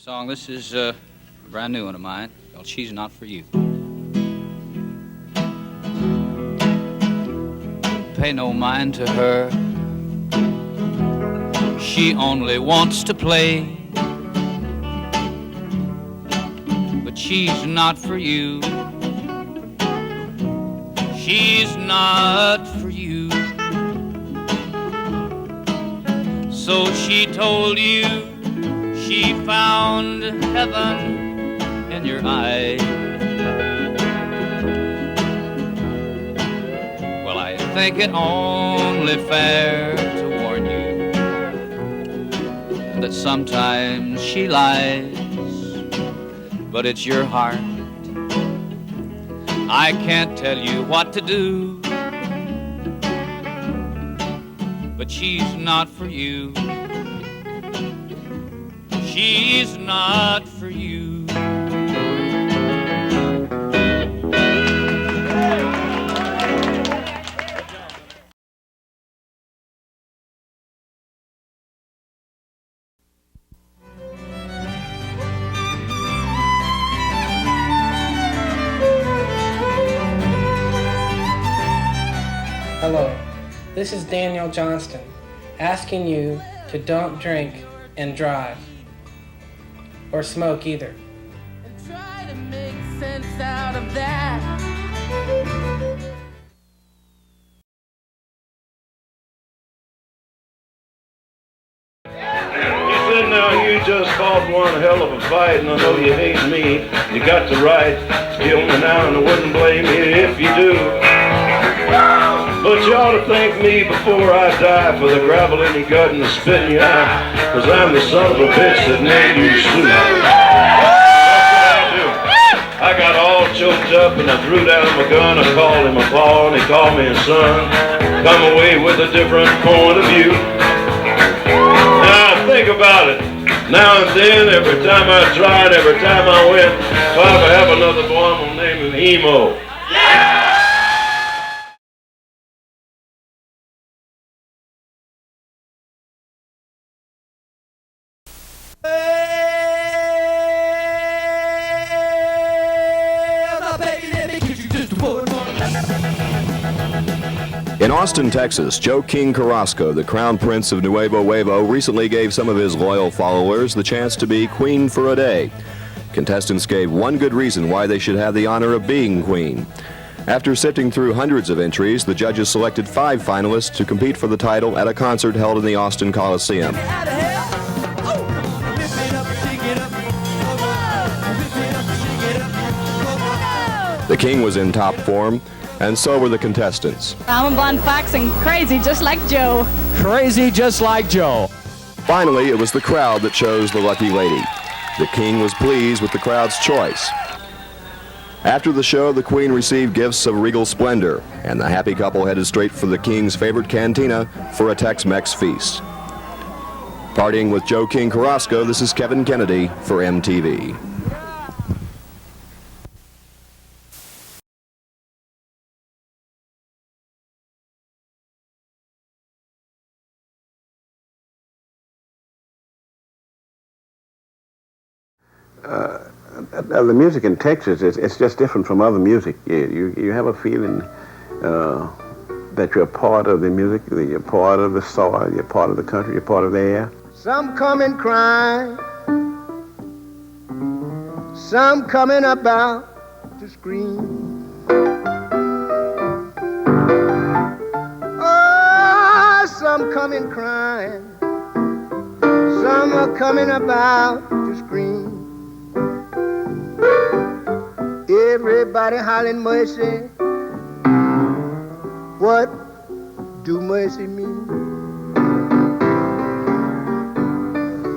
Song. This is a brand new one of mine called She's Not For You. Pay no mind to her. She only wants to play. But she's not for you. She's not for you. So she told you she found heaven in your eyes. Well, I think it only fair to warn you that sometimes she lies, but it's your heart. I can't tell you what to do, but she's not for you. She's not for you. Hello, this is Daniel Johnston, asking you to don't drink and drive. Or smoke either. And try to make sense out of that. You said now you just fought one hell of a fight, and I know you hate me. You got the right to kill me now, and I wouldn't blame you if you do. But you ought to thank me before I die for the gravel in your gut and the spit in your eye, 'cause I'm the son of a bitch that made you sleep. That's what I do. I got all choked up and I threw down my gun. I called him a paw and he called me a son. Come away with a different point of view. Now think about it. Now and then, every time I tried, every time I went, if I ever have another boy, I'm gonna name him Emo. In Austin, Texas, Joe King Carrasco, the Crown Prince of Nuevo Huevo, recently gave some of his loyal followers the chance to be queen for a day. Contestants gave one good reason why they should have the honor of being queen. After sifting through hundreds of entries, the judges selected 5 finalists to compete for the title at a concert held in the Austin Coliseum. The king was in top form, and so were the contestants. I'm a blonde fox and crazy just like Joe. Crazy just like Joe. Finally, it was the crowd that chose the lucky lady. The king was pleased with the crowd's choice. After the show, the queen received gifts of regal splendor, and the happy couple headed straight for the king's favorite cantina for a Tex-Mex feast. Partying with Joe King Carrasco, this is Kevin Kennedy for MTV. The music in Texas, it's just different from other music. You have a feeling that you're part of the music, that you're part of the soil, you're part of the country, you're part of the air. Some coming crying, some coming about to scream. Oh, some coming crying, some are coming about to scream. Everybody hollering mercy. What do mercy mean?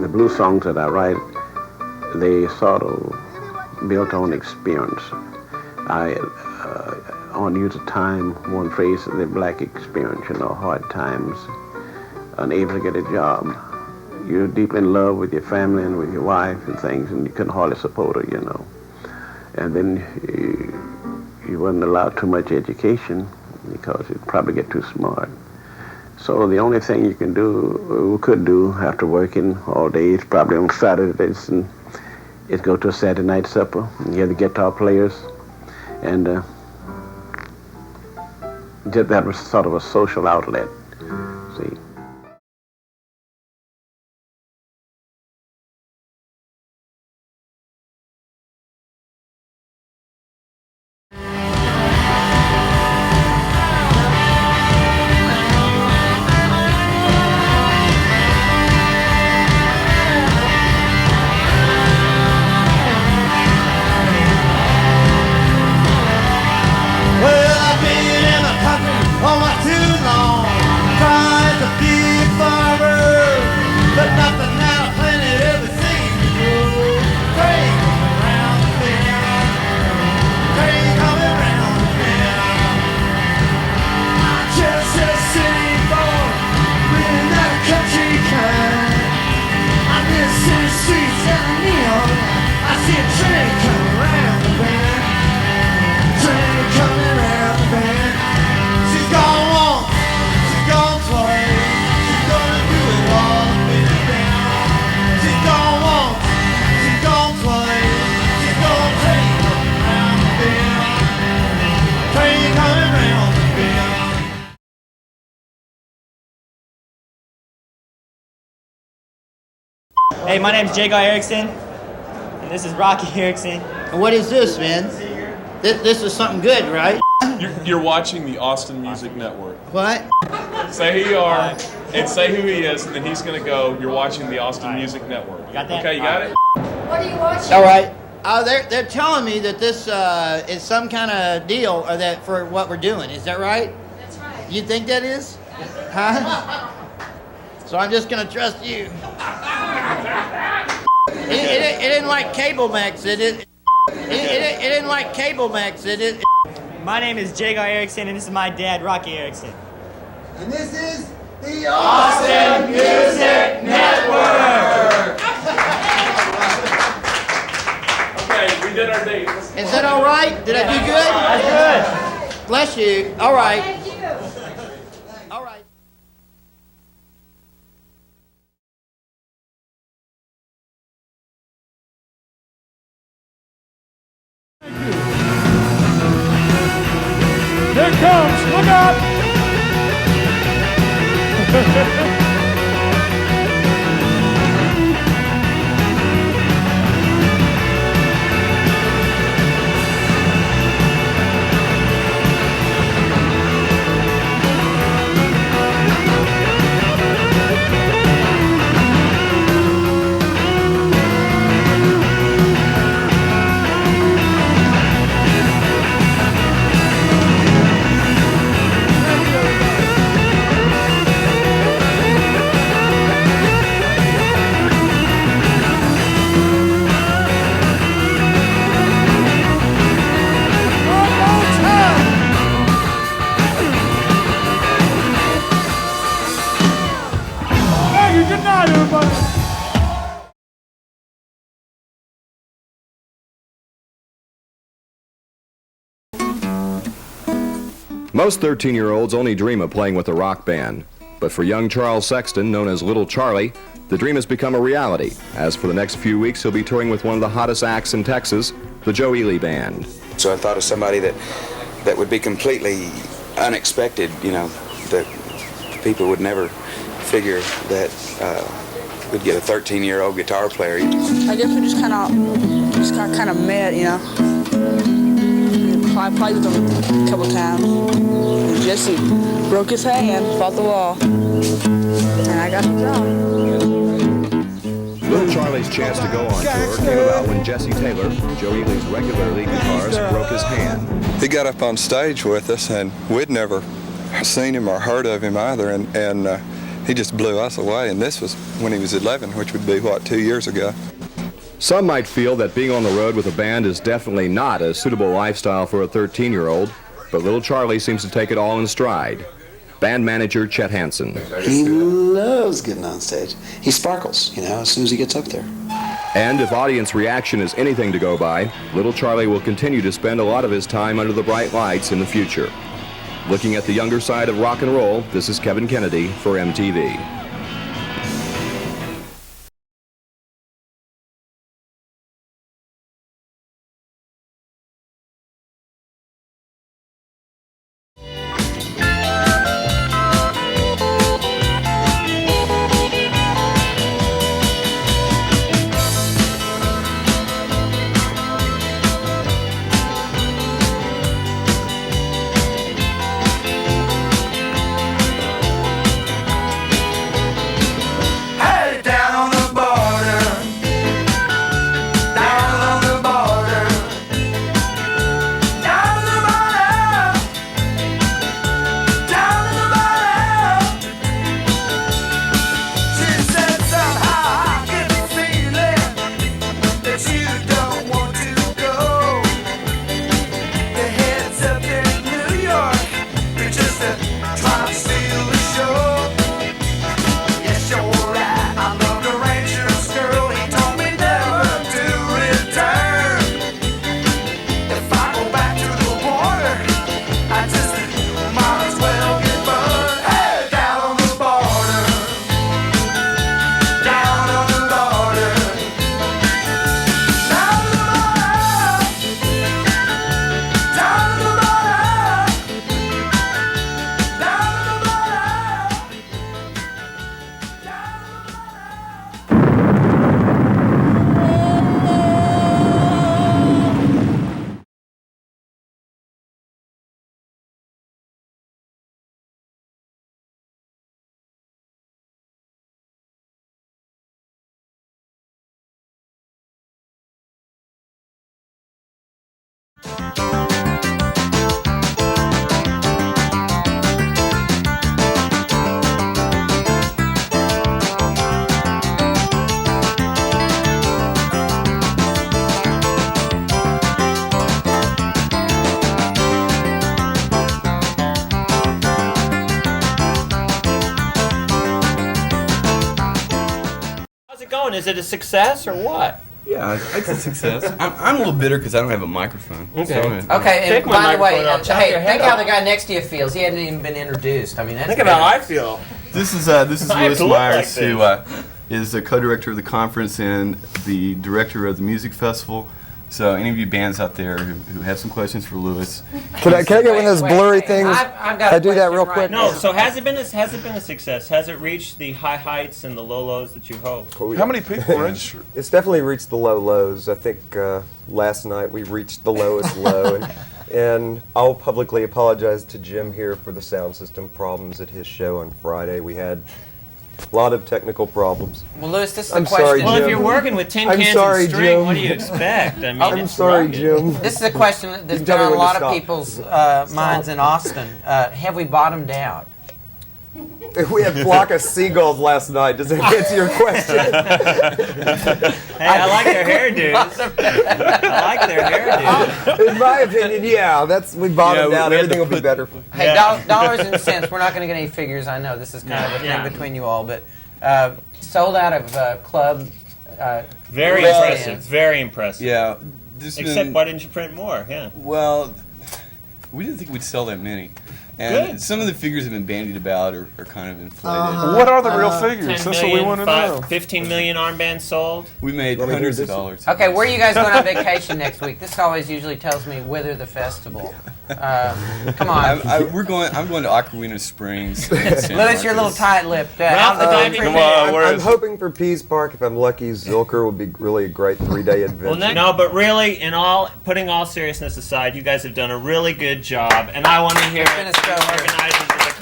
The blues songs that I write, they sort of built on experience. I want to use a time, one phrase, the black experience, hard times, unable to get a job. You're deeply in love with your family and with your wife and things, and you couldn't hardly support her, And then you wasn't allowed too much education because you'd probably get too smart. So the only thing we could do after working all day, probably on Saturdays, is go to a Saturday night supper and hear the guitar players, and that was sort of a social outlet. See. Hey, my name's Roky Erickson, and this is Roky Erickson. What is this, man? This is something good, right? You're watching the Austin Music Network. What? Say who you are, and say who he is, and then he's going to go, you're watching the Austin Music Network. Got that? Okay, you got it? What are you watching? All right. They're telling me that this is some kind of deal or that for what we're doing. Is that right? That's right. You think that is? Huh? So I'm just going to trust you. It isn't like Cable Max, it isn't like Cable Max, it is. My name is Roky Erickson, and this is my dad, Roky Erickson. And this is the Austin Music Network! Okay, we did our date. Is that all right? Did I do good? That's good. Bless you. All right. Thank you. All right. Here it comes. Look out. Most 13-year-olds only dream of playing with a rock band. But for young Charles Sexton, known as Little Charlie, the dream has become a reality, as for the next few weeks he'll be touring with one of the hottest acts in Texas, the Joe Ely Band. So I thought of somebody that would be completely unexpected, you know, that people would never figure that we'd get a 13-year-old guitar player. I guess we just kind of met, you know. I played with him a couple times. Jesse broke his hand, fought the wall, and I got the job. Little Charlie's chance to go on tour came about when Jesse Taylor, Joe Ely's regular lead guitarist, broke his hand. He got up on stage with us, and we'd never seen him or heard of him either, and he just blew us away. And this was when he was 11, which would be, 2 years ago. Some might feel that being on the road with a band is definitely not a suitable lifestyle for a 13-year-old, but Little Charlie seems to take it all in stride. Band manager Chet Hansen. He loves getting on stage. He sparkles, you know, as soon as he gets up there. And if audience reaction is anything to go by, Little Charlie will continue to spend a lot of his time under the bright lights in the future. Looking at the younger side of rock and roll, this is Kevin Kennedy for MTV. Is it a success or what? Yeah, it's a success. I'm a little bitter because I don't have a microphone. Okay. So Okay, and by the way, hey, think how the guy guy next to you feels. He hadn't even been introduced. I mean, that's think about how I feel. This is I have Louis to look Meyers, like who is the co-director of the conference and the director of the music festival. So any of you bands out there who have some questions for Louis, can I get one of those blurry things? I've got I do that real quick. No, so has it been a success? Has it reached the high heights and the low lows that you hoped? How many people registered? It's definitely reached the low lows. I think last night we reached the lowest low, and I'll publicly apologize to Jim here for the sound system problems at his show on Friday. We had a lot of technical problems. Well, Louis, this is the I'm question. sorry, Well, Jim. if you're working with tin I'm cans sorry, and string, Jim. what do you expect? I mean, I'm it's sorry, rugged. Jim. This is a question that's You been tell me on a when to lot of stop. people's minds in Austin. Have we bottomed out? We had flock of seagulls last night. Does that answer your question? Hey, I like their hairdos. I like their hairdos. In my opinion, yeah, we bottomed out. Everything will be better. Hey, dollars and cents. We're not going to get any figures. I know this is kind of a thing between you all, but sold out of club. Very impressive. Very impressive. Yeah. Except, why didn't you print more? Yeah. Well, we didn't think we'd sell that many. And some of the figures have been bandied about or kind of inflated. What are the real figures? That's what we want to know. 15 million armbands sold. We made hundreds of dollars. Okay, where are you guys going on vacation next week? This always usually tells me whether the festival. Come on. I'm going to Aquafina Springs. Louis, you're a little tight-lipped. I'm hoping for Pease Park. If I'm lucky, Zilker would be really a great 3-day adventure. Well, no, but really, putting all seriousness aside, you guys have done a really good job, and I want to hear it from the organizers of the